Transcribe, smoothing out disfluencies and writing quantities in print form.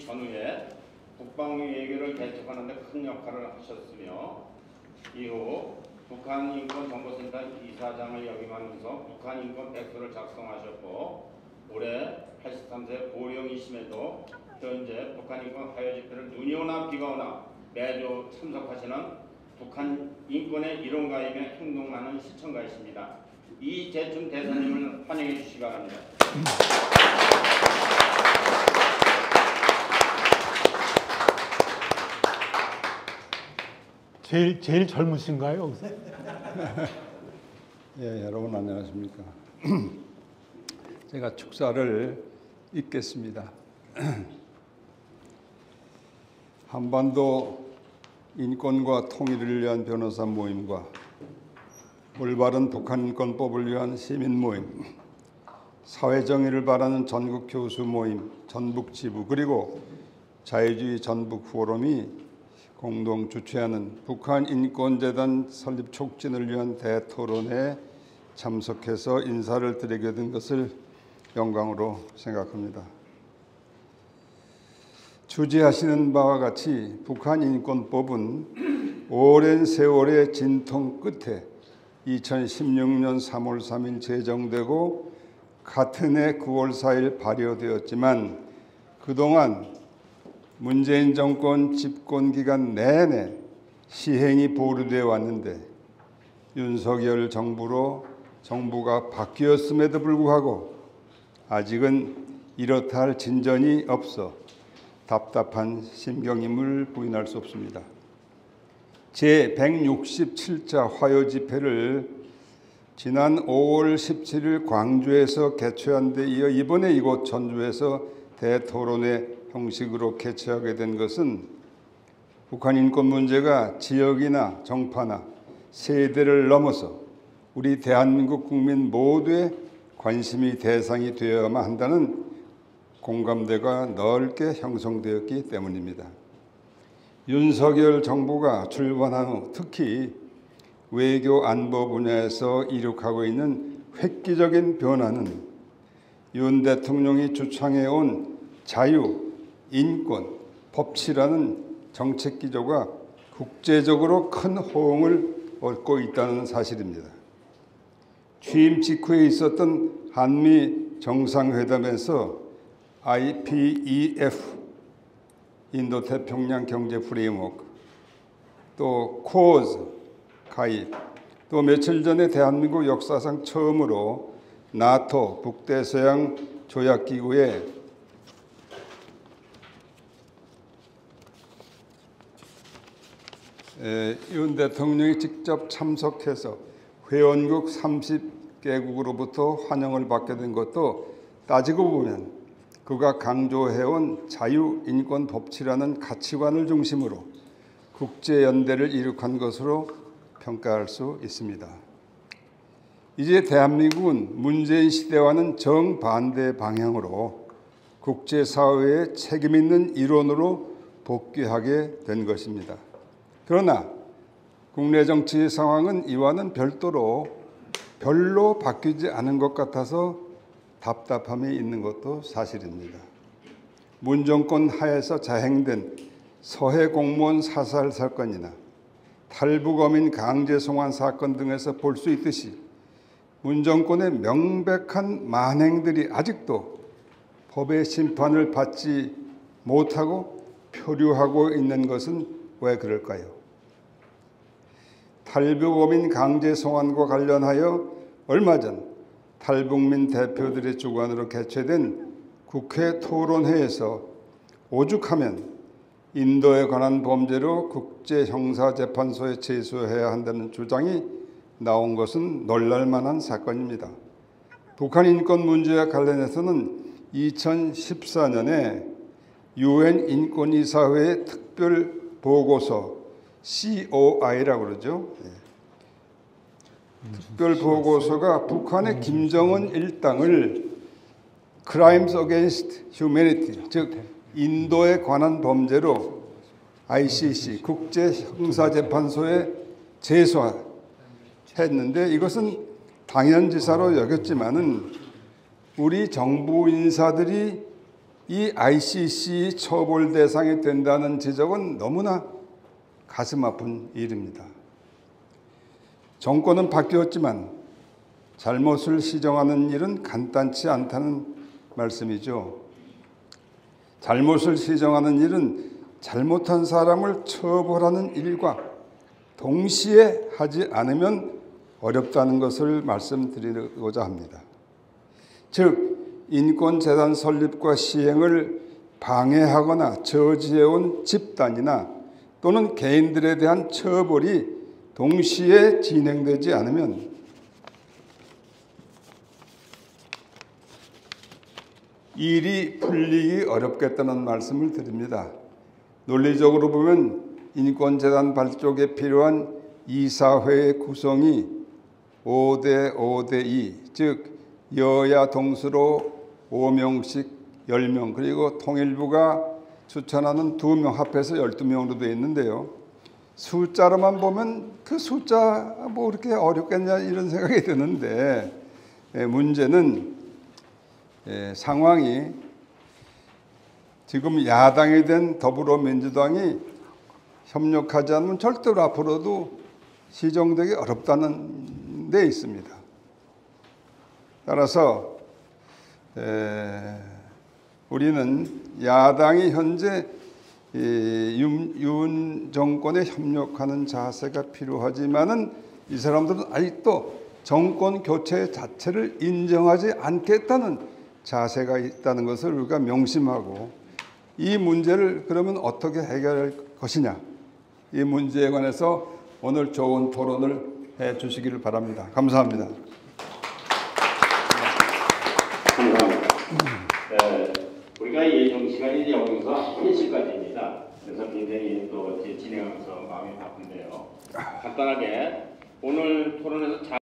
전후에 국방위 외교를 개척하는 데 큰 역할을 하셨으며 이후 북한인권정보센터 이사장을 역임하면서 북한인권 백서를 작성하셨고 올해 83세 고령이심에도 현재 북한인권 하여집회를 눈이 오나 비가 오나 매주 참석하시는 북한 인권의 일원가이며 행동하는 시청가이십니다. 이재춘 대사님을 환영해 주시기 바랍니다. 제일 젊으신가요? 예, 여러분 안녕하십니까? 제가 축사를 읽겠습니다. 한반도 인권과 통일을 위한 변호사 모임과 올바른 북한 인권법을 위한 시민 모임, 사회정의를 바라는 전국 교수 모임, 전북지부 그리고 자유주의 전북 포럼이 공동 주최하는 북한인권재단 설립 촉진을 위한 대토론회에 참석해서 인사를 드리게 된 것을 영광으로 생각합니다. 주재하시는 바와 같이 북한인권법은 오랜 세월의 진통 끝에 2016년 3월 3일 제정되고 같은 해 9월 4일 발효되었지만 그동안 문재인 정권 집권 기간 내내 시행이 보류되어 왔는데 윤석열 정부가 바뀌었음에도 불구하고 아직은 이렇다 할 진전이 없어 답답한 심경임을 부인할 수 없습니다. 제167차 화요집회를 지난 5월 17일 광주에서 개최한 데 이어 이번에 이곳 전주에서 대토론회 형식으로 개최하게 된 것은 북한 인권 문제가 지역이나 정파나 세대를 넘어서 우리 대한민국 국민 모두의 관심의 대상이 되어야만 한다는 공감대가 넓게 형성되었기 때문입니다. 윤석열 정부가 출범한 후 특히 외교 안보 분야에서 이룩하고 있는 획기적인 변화는 윤 대통령이 주창해온 자유, 인권, 법치라는 정책 기조가 국제적으로 큰 호응을 얻고 있다는 사실입니다. 취임 직후에 있었던 한미 정상회담에서 IPEF, 인도태평양 경제 프레임워크, 또 코어즈 가입, 또 며칠 전에 대한민국 역사상 처음으로 나토 북대서양 조약기구에 윤 대통령이 직접 참석해서 회원국 30개국으로부터 환영을 받게 된 것도 따지고 보면 그가 강조해온 자유, 인권, 법치라는 가치관을 중심으로 국제연대를 이룩한 것으로 평가할 수 있습니다. 이제 대한민국은 문재인 시대와는 정반대 방향으로 국제사회의 책임있는 일원으로 복귀하게 된 것입니다. 그러나 국내 정치 상황은 이와는 별로 바뀌지 않은 것 같아서 답답함이 있는 것도 사실입니다. 문 정권 하에서 자행된 서해 공무원 사살 사건이나 탈북 어민 강제 송환 사건 등에서 볼 수 있듯이 문 정권의 명백한 만행들이 아직도 법의 심판을 받지 못하고 표류하고 있는 것은 왜 그럴까요? 탈북어민 강제 송환과 관련하여 얼마 전 탈북민 대표들의 주관으로 개최된 국회 토론회에서 오죽하면 인도에 관한 범죄로 국제형사재판소에 제소해야 한다는 주장이 나온 것은 놀랄만한 사건입니다. 북한 인권 문제와 관련해서는 2014년에 UN 인권이사회의 특별 보고서 COI라고 그러죠. 특별 보고서가 북한의 김정은 일당을 Crimes Against Humanity, 즉 인도에 관한 범죄로 ICC 국제형사재판소에 제소했는데 이것은 당연지사로 여겼지만은 우리 정부 인사들이 이 ICC 처벌 대상이 된다는 지적은 너무나 가슴 아픈 일입니다. 정권은 바뀌었지만 잘못을 시정하는 일은 간단치 않다는 말씀이죠. 잘못을 시정하는 일은 잘못한 사람을 처벌하는 일과 동시에 하지 않으면 어렵다는 것을 말씀드리고자 합니다. 즉, 인권재단 설립과 시행을 방해하거나 저지해온 집단이나 또는 개인들에 대한 처벌이 동시에 진행되지 않으면 일이 풀리기 어렵겠다는 말씀을 드립니다. 논리적으로 보면 인권재단 발족에 필요한 이사회의 구성이 5대 5대 2, 즉 여야 동수로 5명씩 10명, 그리고 통일부가 추천하는 2명 합해서 12명으로 되어 있는데요. 숫자로만 보면 그 숫자 뭐 그렇게 어렵겠냐 이런 생각이 드는데, 문제는 상황이 지금 야당이 된 더불어민주당이 협력하지 않으면 절대로 앞으로도 시정되기 어렵다는 데 있습니다. 따라서 우리는 야당이 현재 윤 정권에 협력하는 자세가 필요하지만은 이 사람들은 아직도 정권 교체 자체를 인정하지 않겠다는 자세가 있다는 것을 우리가 명심하고, 이 문제를 그러면 어떻게 해결할 것이냐, 이 문제에 관해서 오늘 좋은 토론을 해 주시기를 바랍니다. 감사합니다. 감사합니다. 우리가 예정 시간이 여기서 1시까지입니다. 그래서 굉장히 또 진행하면서 마음이 바쁜데요. 간단하게 오늘 토론에서